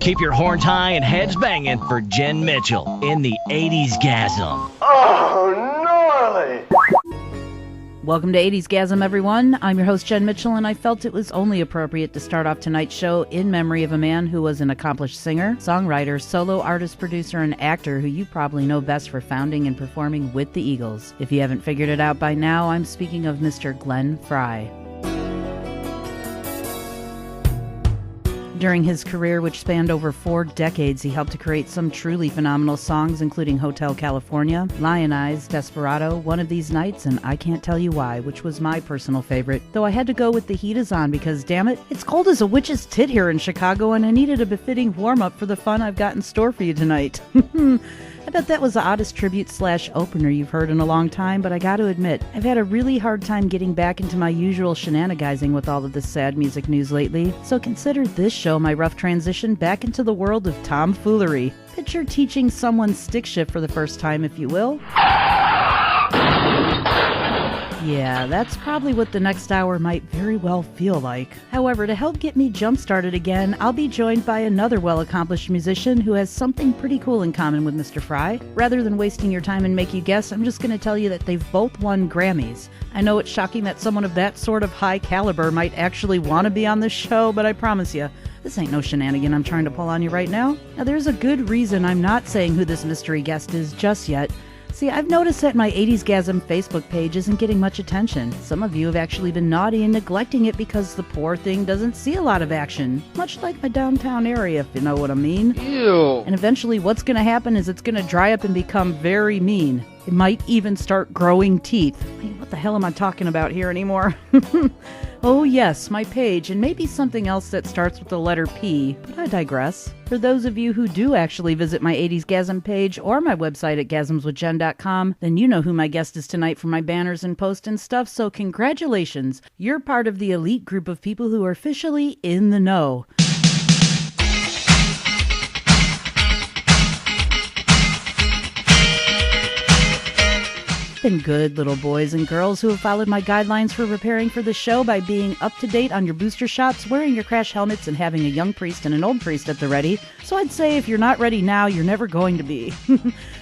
Keep your horns high and heads banging for Jenn Mitchell in the 80sGasm. Oh, gnarly! Welcome to 80sGasm, everyone. I'm your host, Jenn Mitchell, and I felt it was only appropriate to start off tonight's show in memory of a man who was an accomplished singer, songwriter, solo artist, producer, and actor who you probably know best for founding and performing with the Eagles. If you haven't figured it out by now, I'm speaking of Mr. Glenn Frey. During his career, which spanned over 4 decades, he helped to create some truly phenomenal songs, including Hotel California, Lion Eyes, Desperado, One of These Nights, and I Can't Tell You Why, which was my personal favorite. Though I had to go with The Heat Is On because, damn it, it's cold as a witch's tit here in Chicago, and I needed a befitting warm-up for the fun I've got in store for you tonight. I bet that was the oddest tribute/opener you've heard in a long time, but I gotta admit, I've had a really hard time getting back into my usual shenanigizing with all of this sad music news lately, so consider this show my rough transition back into the world of tomfoolery. Picture teaching someone stick shift for the first time, if you will. Yeah, that's probably what the next hour might very well feel like. However, to help get me jump-started again, I'll be joined by another well-accomplished musician who has something pretty cool in common with Mr. Frey. Rather than wasting your time and make you guess, I'm just going to tell you that they've both won Grammys. I know it's shocking that someone of that sort of high caliber might actually want to be on this show, but I promise you, this ain't no shenanigan I'm trying to pull on you right now. Now, there's a good reason I'm not saying who this mystery guest is just yet. See, I've noticed that my 80sGasm Facebook page isn't getting much attention. Some of you have actually been naughty and neglecting it because the poor thing doesn't see a lot of action. Much like my downtown area, if you know what I mean. Ew. And eventually what's going to happen is it's going to dry up and become very mean. It might even start growing teeth. Hey, what the hell am I talking about here anymore? Oh yes, my page, and maybe something else that starts with the letter P, but I digress. For those of you who do actually visit my 80sGasm page or my website at gasmswithjen.com, then you know who my guest is tonight for my banners and posts and stuff, so congratulations. You're part of the elite group of people who are officially in the know. Been good, little boys and girls who have followed my guidelines for preparing for the show by being up to date on your booster shots, wearing your crash helmets, and having a young priest and an old priest at the ready. So I'd say if you're not ready now, you're never going to be.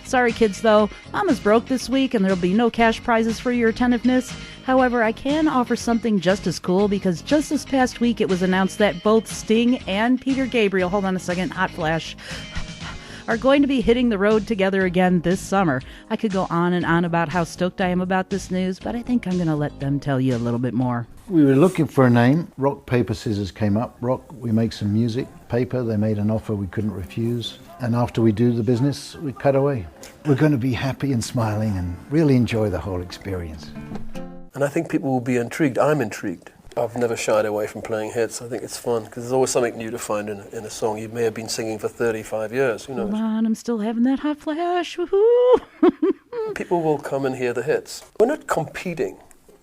Sorry kids though, Mama's broke this week and there'll be no cash prizes for your attentiveness. However, I can offer something just as cool because just this past week it was announced that both Sting and Peter Gabriel, hold on a second, hot flash, are going to be hitting the road together again this summer. I could go on and on about how stoked I am about this news, but I think I'm going to let them tell you a little bit more. We were looking for a name. Rock, paper, scissors came up. Rock, we make some music. Paper, they made an offer we couldn't refuse. And after we do the business, we cut away. We're going to be happy and smiling and really enjoy the whole experience. And I think people will be intrigued. I'm intrigued. I've never shied away from playing hits. I think it's fun because there's always something new to find in a song you may have been singing for 35 years. Who knows? Hold on, I'm still having that hot flash. Woohoo! People will come and hear the hits. We're not competing,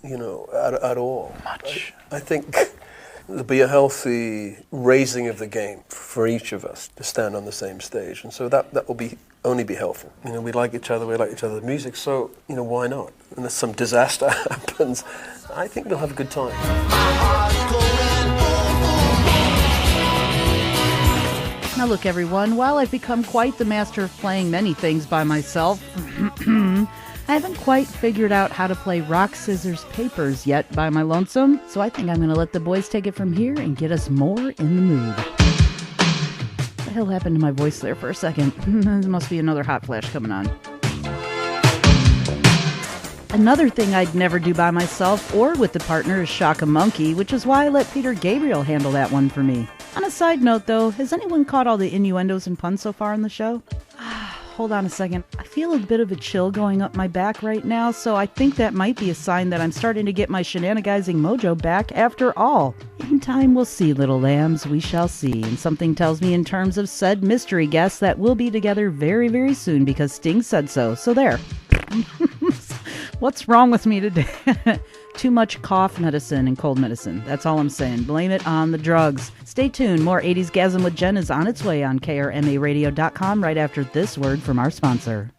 at all. Much. I think there'll be a healthy raising of the game for each of us to stand on the same stage. And so that will only be helpful. We like each other, we like each other's music, so, why not? Unless some disaster happens, I think we'll have a good time. Now look everyone, while I've become quite the master of playing many things by myself, I haven't quite figured out how to play rock, scissors, papers yet by my lonesome, so I think I'm going to let the boys take it from here and get us more in the mood. What the hell happened to my voice there for a second? There must be another hot flash coming on. Another thing I'd never do by myself or with the partner is shock a monkey, which is why I let Peter Gabriel handle that one for me. On a side note though, has anyone caught all the innuendos and puns so far in the show? Hold on a second. I feel a bit of a chill going up my back right now, so I think that might be a sign that I'm starting to get my shenanigizing mojo back after all. In time we'll see, little lambs, we shall see. And something tells me in terms of said mystery guests that we'll be together very, very soon because Sting said so. So there. What's wrong with me today? Too much cough medicine and cold medicine. That's all I'm saying. Blame it on the drugs. Stay tuned. More 80sGasm with Jenn is on its way on krmaradio.com right after this word from our sponsor.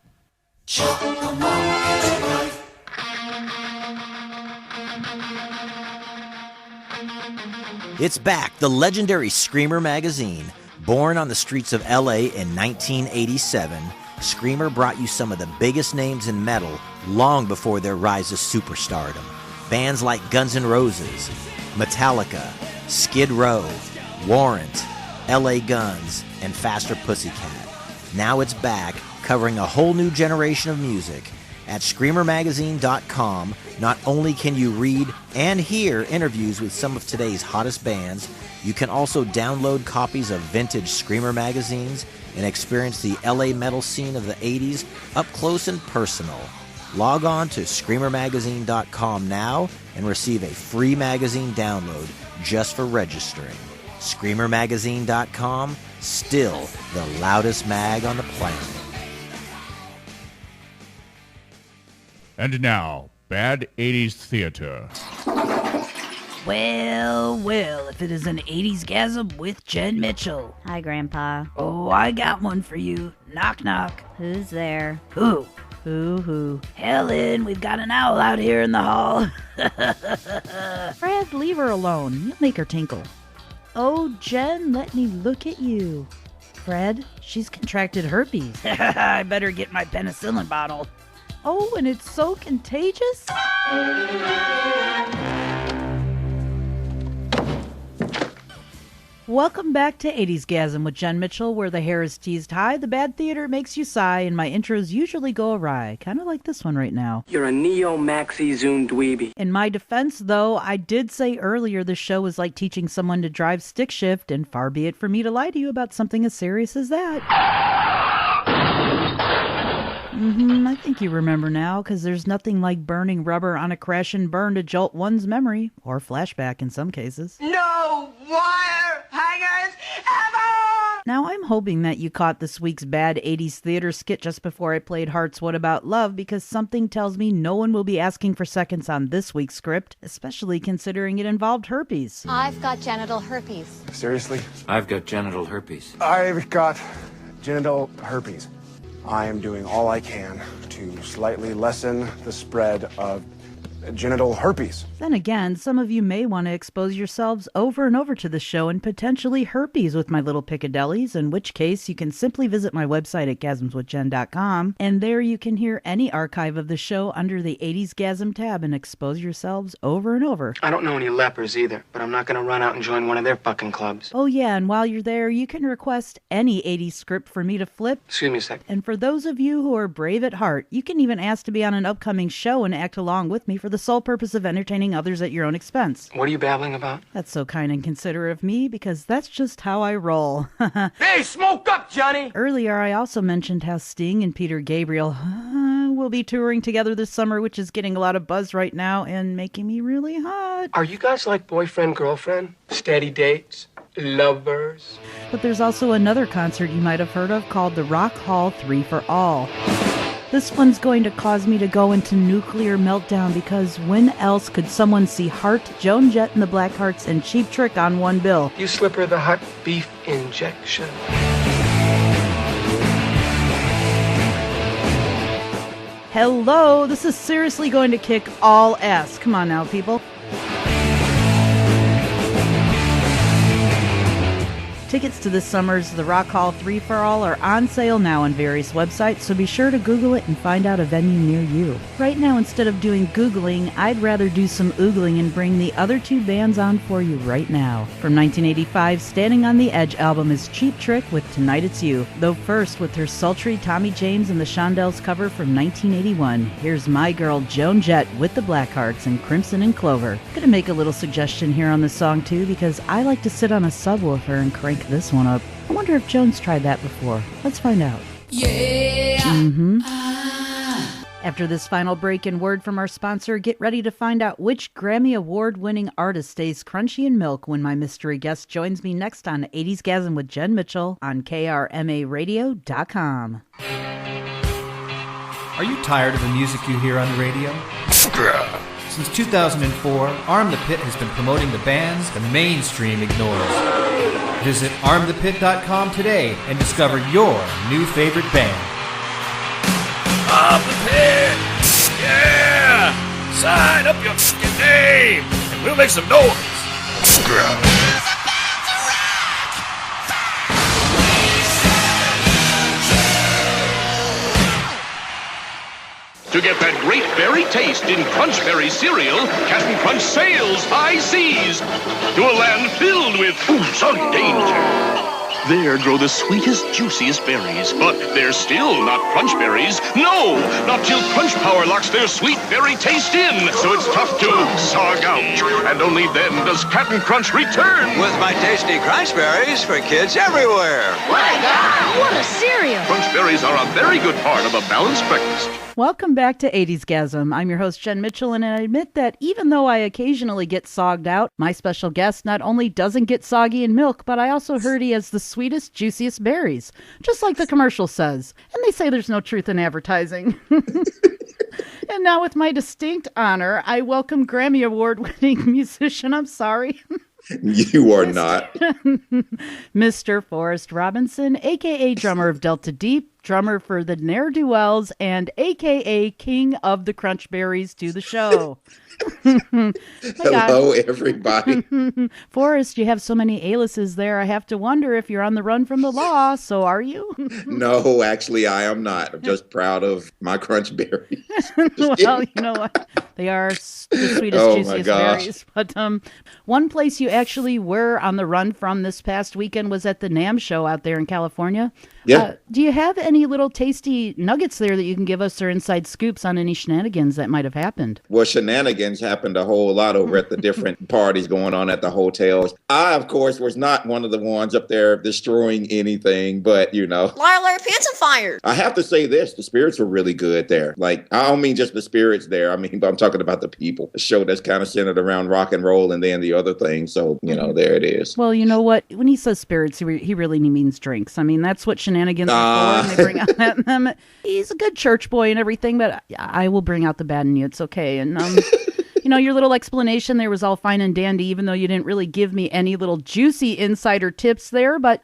It's back, the legendary Screamer magazine. Born on the streets of LA in 1987, Screamer brought you some of the biggest names in metal long before their rise to superstardom. Bands like Guns N' Roses, Metallica, Skid Row, Warrant, LA Guns, and Faster Pussycat. Now it's back, covering a whole new generation of music. At ScreamerMagazine.com, not only can you read and hear interviews with some of today's hottest bands, you can also download copies of vintage Screamer magazines and experience the LA metal scene of the 80s up close and personal. Log on to ScreamerMagazine.com now and receive a free magazine download just for registering. ScreamerMagazine.com, still the loudest mag on the planet. And now, Bad 80s Theater. Well, if it is an 80sGasm with Jenn Mitchell. Hi, Grandpa. Oh, I got one for you. Knock, knock. Who's there? Who? Who? Helen, we've got an owl out here in the hall. Fred, leave her alone. You'll make her tinkle. Oh, Jenn, let me look at you. Fred, she's contracted herpes. I better get my penicillin bottle. Oh, and it's so contagious? Welcome back to 80sGasm with Jenn Mitchell, where the hair is teased high, the bad theater makes you sigh, and my intros usually go awry. Kind of like this one right now. You're a neo-maxi-zoom dweeby. In my defense, though, I did say earlier the show was like teaching someone to drive stick shift, and far be it for me to lie to you about something as serious as that. I think you remember now, because there's nothing like burning rubber on a crash and burn to jolt one's memory, or flashback in some cases. No wire hangers ever! Now, I'm hoping that you caught this week's Bad 80s Theater skit just before I played Heart's What About Love, because something tells me no one will be asking for seconds on this week's script, especially considering it involved herpes. I've got genital herpes. Seriously? I've got genital herpes. I've got genital herpes. I am doing all I can to slightly lessen the spread of genital herpes. Then again, some of you may want to expose yourselves over and over to the show and potentially herpes with my little picadillies, in which case you can simply visit my website at gasmswithjen.com, and there you can hear any archive of the show under the 80sGasm tab and expose yourselves over and over. I don't know any lepers either, but I'm not gonna run out and join one of their fucking clubs. Oh yeah, and while you're there, you can request any 80s script for me to flip. Excuse me a sec. And for those of you who are brave at heart, you can even ask to be on an upcoming show and act along with me for the sole purpose of entertaining others at your own expense. What are you babbling about? That's so kind and considerate of me, because that's just how I roll. Hey, smoke up, Johnny! Earlier, I also mentioned how Sting and Peter Gabriel will be touring together this summer, which is getting a lot of buzz right now and making me really hot. Are you guys like boyfriend, girlfriend? Steady dates? Lovers? But there's also another concert you might have heard of called the Rock Hall 3 for All. This one's going to cause me to go into nuclear meltdown, because when else could someone see Heart, Joan Jett and the Blackhearts, and Cheap Trick on one bill? You slip her the hot beef injection. Hello, this is seriously going to kick all ass. Come on now, people. Tickets to this summer's The Rock Hall 3 for All are on sale now on various websites, so be sure to Google it and find out a venue near you. Right now, instead of doing Googling, I'd rather do some oogling and bring the other two bands on for you right now. From 1985, Standing on the Edge album is Cheap Trick with Tonight It's You, though first with her sultry Tommy James and the Shondells cover from 1981. Here's my girl Joan Jett with the Blackhearts and Crimson and Clover. Gonna make a little suggestion here on this song too, because I like to sit on a subwoofer and crank this one up. I wonder if Joan's tried that before. Let's find out. Yeah. After this final break and word from our sponsor, get ready to find out which Grammy Award-winning artist stays crunchy in milk when my mystery guest joins me next on 80sGasm with Jenn Mitchell on KRMARadio.com. Are you tired of the music you hear on the radio? Since 2004, Arm the Pit has been promoting the bands the mainstream ignores. Visit armthepit.com today and discover your new favorite band. Arm the Pit! Yeah! Sign up your f***ing name and we'll make some noise. To get that great berry taste in Crunch Berry cereal, Captain Crunch sails high seas to a land filled with foods of danger. There grow the sweetest, juiciest berries, but they're still not crunch berries. No, not till Crunch Power locks their sweet berry taste in, so it's tough to sog out. And only then does Captain Crunch return. With my tasty crunch berries for kids everywhere. My God, what a cereal! Crunch berries are a very good part of a balanced breakfast. Welcome back to 80sGasm. I'm your host, Jenn Mitchell, and I admit that even though I occasionally get sogged out, my special guest not only doesn't get soggy in milk, but I also heard he has the sweetest, juiciest berries, just like the commercial says. And they say there's no truth in advertising. And now with my distinct honor, I welcome Grammy Award-winning musician, I'm sorry. You are not. Mr. Forrest Robinson, a.k.a. drummer of Delta Deep, drummer for the Ne'er-Do-Wells, and a.k.a. King of the Crunch Berries to the show. Hello, everybody. Forrest, you have so many aliases there. I have to wonder if you're on the run from the law. So are you? No, actually, I am not. I'm just proud of my crunch berries. Well, you know what? They are the sweetest, juiciest berries. But one place you actually were on the run from this past weekend was at the NAMM show out there in California. Yeah. Do you have any little tasty nuggets there that you can give us or inside scoops on any shenanigans that might have happened? Well, shenanigans happened a whole lot over at the different parties going on at the hotels. I, of course, was not one of the ones up there destroying anything, but, you know. Liar, liar, pants on fire. I have to say this, the spirits were really good there. Like, I don't mean just the spirits there. I mean, but I'm talking about the people. The show that's kind of centered around rock and roll and then the other thing. So, you know, there it is. Well, you know what? When he says spirits, he really means drinks. I mean, that's what shenanigans are for, and they bring out at them. He's a good church boy and everything, but I will bring out the bad in you. It's okay. And you know, your little explanation there was all fine and dandy, even though you didn't really give me any little juicy insider tips there. But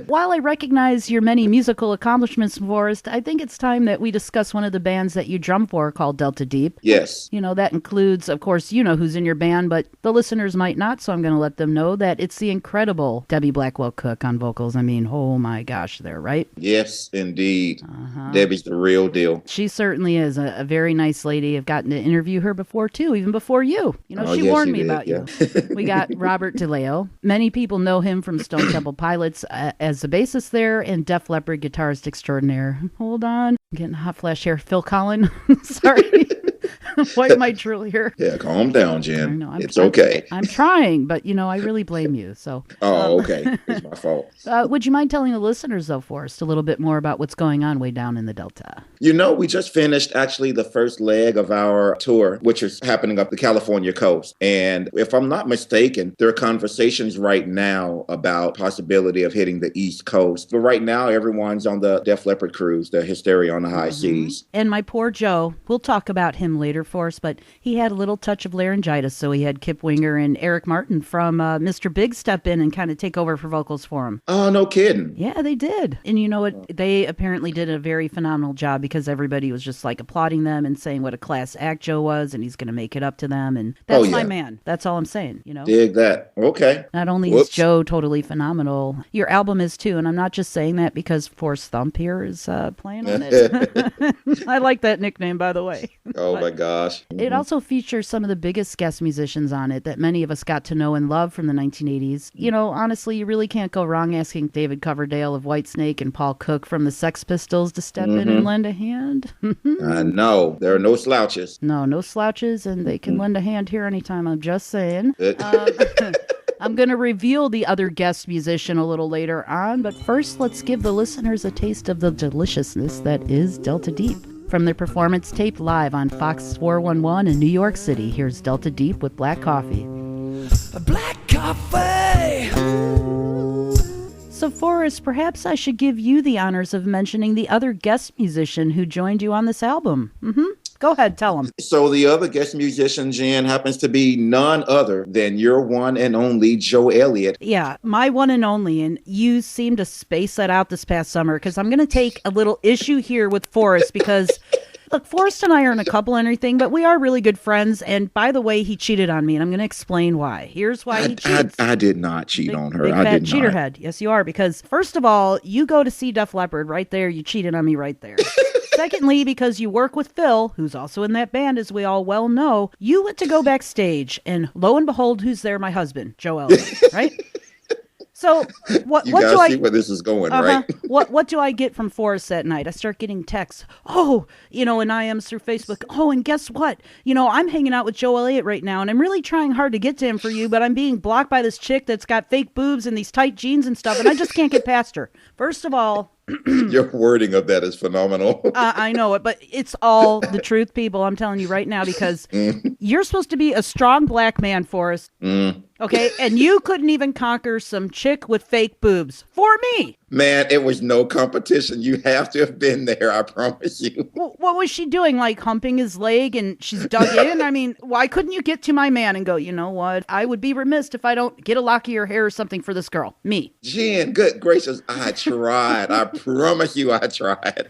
while I recognize your many musical accomplishments, Forrest, I think it's time that we discuss one of the bands that you drum for called Delta Deep. Yes. You know, that includes, of course, you know who's in your band, but the listeners might not, so I'm going to let them know that it's the incredible Debbie Blackwell-Cook on vocals. I mean, oh my gosh, there, right? Yes, indeed. Debbie's the real deal. She certainly is a very nice lady. I've gotten to interview her before, too, even before you. You know, she warned me about you. We got Robert DeLeo. Many people know him from Stone Temple Pilots as the bassist there and Def Leppard guitarist extraordinaire. Hold on. I'm getting a hot flash here. Phil Collin. Sorry. Wipe my drill here. Yeah, calm down, Jen. It's I'm okay. I'm trying, but, you know, I really blame you. So. Oh, okay. It's my fault. Would you mind telling the listeners, though, Forrest, a little bit more about what's going on way down in the Delta? You know, we just finished actually the first leg of our tour, which is happening up the California coast. And if I'm not mistaken, there are conversations right now about possibility of hitting the East Coast. But right now, everyone's on the Def Leppard cruise, the Hysteria on the High Seas. And my poor Joe, we'll talk about him later, Forrest, but he had a little touch of laryngitis, so he had Kip Winger and Eric Martin from Mr. Big step in and kind of take over for vocals for him. Oh, no kidding. Yeah, they did. And you know what? They apparently did a very phenomenal job because everybody was just like applauding them and saying what a class act Joe was, and he's going to make it up to them. And that's my man. That's all I'm saying, you know? Dig that. Okay. Not only is Joe totally phenomenal, your album is too, and I'm not just saying that because Forrest Thump here is playing on it. I like that nickname, by the way. Oh, my gosh. It also features some of the biggest guest musicians on it that many of us got to know and love from the 1980s. You know, honestly, you really can't go wrong asking David Coverdale of Whitesnake and Paul Cook from the Sex Pistols to step in and lend a hand. I know. There are no slouches. No slouches, and they can lend a hand here anytime. I'm just saying. I'm going to reveal the other guest musician a little later on, but first let's give the listeners a taste of the deliciousness that is Delta Deep. From their performance taped live on Fox 411 in New York City, here's Delta Deep with Black Coffee. Black coffee! So, Forrest, perhaps I should give you the honors of mentioning the other guest musician who joined you on this album. Go ahead, tell them. So the other guest musician, Jen, happens to be none other than your one and only Joe Elliott. Yeah, my one and only, and you seem to space that out this past summer because I'm going to take a little issue here with Forrest because... Look, Forrest and I aren't a couple or anything, but we are really good friends. And by the way, he cheated on me, and I'm going to explain why. Here's why he cheated. I did not cheat on her. Big I fat did cheater not. Head. Yes, you are. Because first of all, you go to see Def Leppard right there. You cheated on me right there. Secondly, because you work with Phil, who's also in that band, as we all well know, you went to go backstage, and lo and behold, who's there? My husband, Joe Elliott, right? So what You do guys I see where this is going, right? What do I get from Forrest that night? I start getting texts. Oh, and IMs through Facebook. Oh, and guess what? I'm hanging out with Joe Elliott right now, and I'm really trying hard to get to him for you, but I'm being blocked by this chick that's got fake boobs and these tight jeans and stuff, and I just can't get past her. First of all, your wording of that is phenomenal. I know it, but it's all the truth, people. I'm telling you right now, because you're supposed to be a strong black man, Forrest. Okay, and you couldn't even conquer some chick with fake boobs for me. Man, it was no competition. You have to have been there, I promise you. What was she doing? Like humping his leg and she's dug in? I mean, why couldn't you get to my man and go, you know what? I would be remiss if I don't get a lock of your hair or something for this girl. Me. Jenn, good gracious, I tried. I promise you I tried.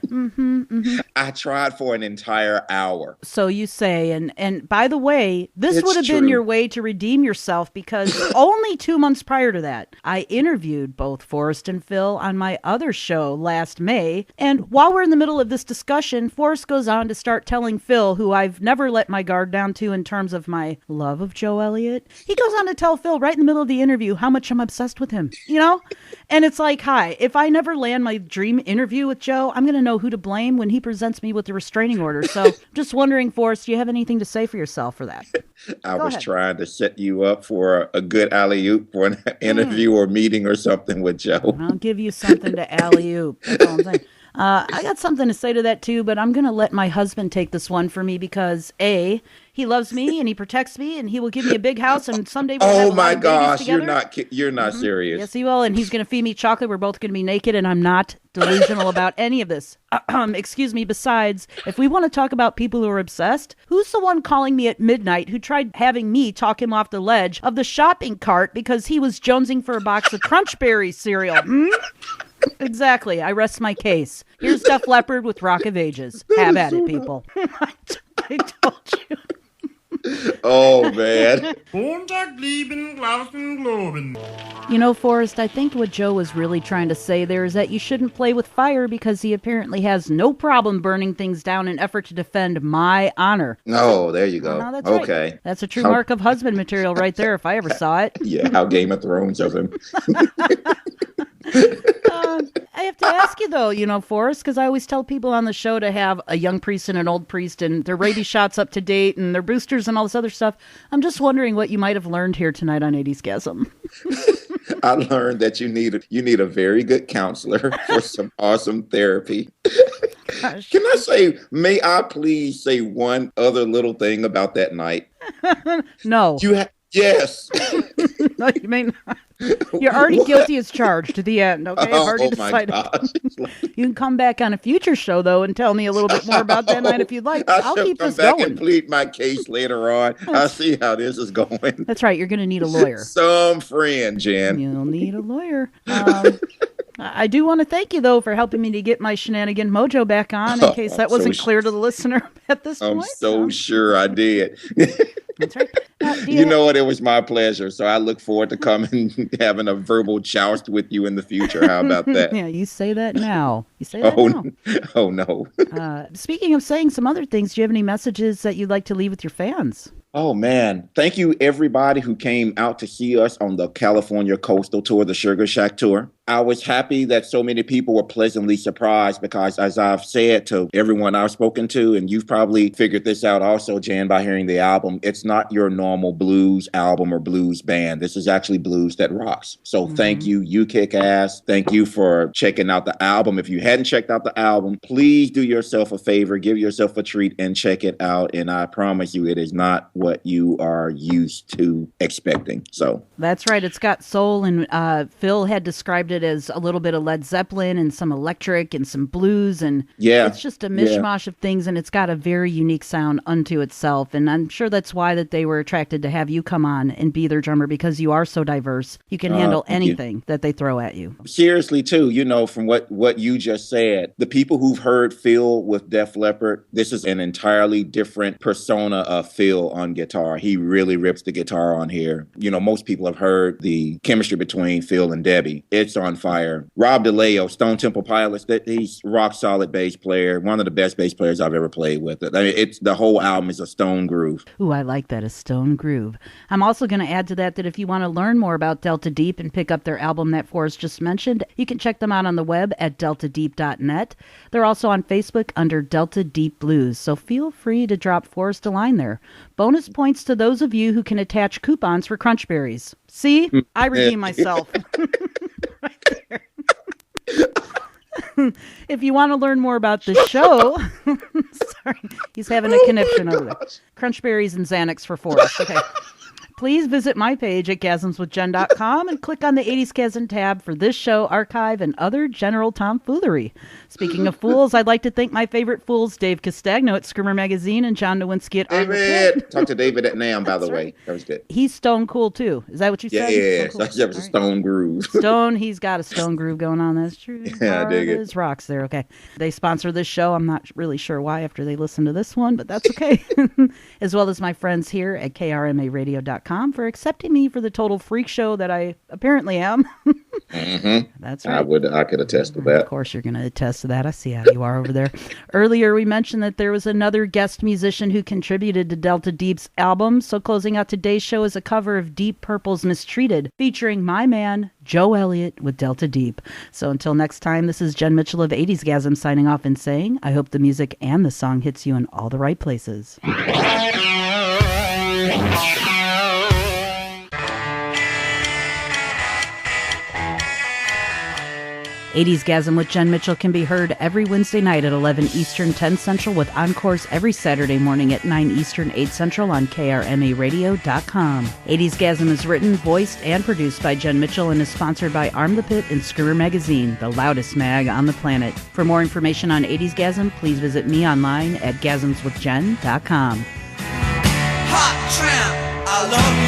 I tried for an entire hour. So you say, and by the way, this It's would have been true. your way to redeem yourself, because only 2 months prior to that, I interviewed both Forrest and Phil on my other show last May. And while we're in the middle of this discussion, Forrest goes on to start telling Phil, who I've never let my guard down to in terms of my love of Joe Elliott. He goes on to tell Phil right in the middle of the interview how much I'm obsessed with him, And it's like, hi, if I never land my dream interview with Joe, I'm going to know who to blame when he presents me with the restraining order. So just wondering, Forrest, do you have anything to say for yourself for that? I Go was ahead. trying to set you up for a good alley-oop for an interview or meeting or something with Joe. I'll give you something to alley-oop. That's all I'm saying. I got something to say to that too, but I'm going to let my husband take this one for me because A, he loves me and he protects me and he will give me a big house and someday we'll have a lot of babies together. You're not serious. Yes, he will, and he's going to feed me chocolate. We're both going to be naked, and I'm not delusional about any of this. Excuse me. Besides, if we want to talk about people who are obsessed, who's the one calling me at midnight who tried having me talk him off the ledge of the shopping cart because he was jonesing for a box of Crunch Berry cereal? Exactly. I rest my case. Here's Def Leppard with Rock of Ages. Have at it, people. I told you. Oh, man. Forrest, I think what Joe was really trying to say there is that you shouldn't play with fire because he apparently has no problem burning things down in effort to defend my honor. Oh, there you go. No, that's okay. Right. That's a true mark of husband material right there if I ever saw it. Yeah, how Game of Thrones of him. I have to ask you, though, Forrest, because I always tell people on the show to have a young priest and an old priest and their rabies shots up to date and their boosters and all this other stuff. I'm just wondering what you might have learned here tonight on 80sGasm. I learned that you need a very good counselor for some awesome therapy. Gosh. Can I say, may I please say one other little thing about that night? No. Yes. No, you may not. You're already guilty as charged to the end, okay? I've already decided. You can come back on a future show, though, and tell me a little bit more about that night if you'd like. I'll keep this going. Come back and plead my case later on. I'll see how this is going. That's right. You're going to need a lawyer. Some friend, Jenn. You'll need a lawyer. I do want to thank you, though, for helping me to get my shenanigan mojo back on, in case that wasn't clear to the listener at this point. I'm so sure I did. That's right. You know what? It was my pleasure. So I look forward to coming and having a verbal joust with you in the future. How about that? Yeah, you say that now. You say that now. Oh, no. Speaking of saying some other things, do you have any messages that you'd like to leave with your fans? Oh, man. Thank you, everybody who came out to see us on the California Coastal Tour, the Sugar Shack Tour. I was happy that so many people were pleasantly surprised because, as I've said to everyone I've spoken to, and you've probably figured this out also, Jenn, by hearing the album, it's not your normal blues album or blues band. This is actually blues that rocks. So thank you. You kick ass. Thank you for checking out the album. If you hadn't checked out the album, please do yourself a favor, give yourself a treat and check it out. And I promise you, it is not what you are used to expecting. So that's right. It's got soul, and Phil had described it as a little bit of Led Zeppelin and some electric and some blues, and it's just a mishmash of things, and it's got a very unique sound unto itself. And I'm sure that's why that they were attracted to have you come on and be their drummer, because you are so diverse. You can handle anything that they throw at you. Seriously, too, from what you just said, the people who've heard Phil with Def Leppard, this is an entirely different persona of Phil on guitar. He really rips the guitar on here. Most people have heard the chemistry between Phil and Debbie. It's on fire. Rob DeLeo, Stone Temple Pilots, he's rock solid bass player, one of the best bass players I've ever played with. I mean, it's the whole album is a stone groove. Ooh, I like that, a stone groove. I'm also going to add to that if you want to learn more about Delta Deep and pick up their album that Forrest just mentioned, you can check them out on the web at deltadeep.net. They're also on Facebook under Delta Deep Blues, so feel free to drop Forrest a line there. Bonus points to those of you who can attach coupons for Crunch Berries. See? I redeem myself. Right there. If you want to learn more about the show, sorry, he's having a conniption over there. Crunch Berries and Xanax for Forrest. Okay. Please visit my page at gasmswithjen.com and click on the 80sGasm tab for this show, archive, and other general tomfoolery. Speaking of fools, I'd like to thank my favorite fools, Dave Castagno at Screamer Magazine and John Nowinski at David! Talk to David at NAMM, by the way. Right. That was good. He's stone cool, too. Is that what you said? Yeah, Cool. that was a stone groove. Stone, he's got a stone groove going on. That's true. Yeah, I dig it. His rocks there. Okay. They sponsor this show. I'm not really sure why after they listen to this one, but that's okay. As well as my friends here at krmaradio.com for accepting me for the total freak show that I apparently am. Mm-hmm. That's right. I could attest to that. Of course, you're going to attest to that. I see how you are over there. Earlier, we mentioned that there was another guest musician who contributed to Delta Deep's album. So closing out today's show is a cover of Deep Purple's Mistreated, featuring my man, Joe Elliott with Delta Deep. So until next time, this is Jenn Mitchell of 80sGasm signing off and saying, I hope the music and the song hits you in all the right places. 80sGasm with Jenn Mitchell can be heard every Wednesday night at 11 Eastern, 10 Central, with encores every Saturday morning at 9 Eastern, 8 Central on krmaradio.com. 80sGasm is written, voiced, and produced by Jenn Mitchell and is sponsored by Arm the Pit and Screamer Magazine, the loudest mag on the planet. For more information on 80sGasm, please visit me online at gasmswithjen.com. Hot tramp, I love you.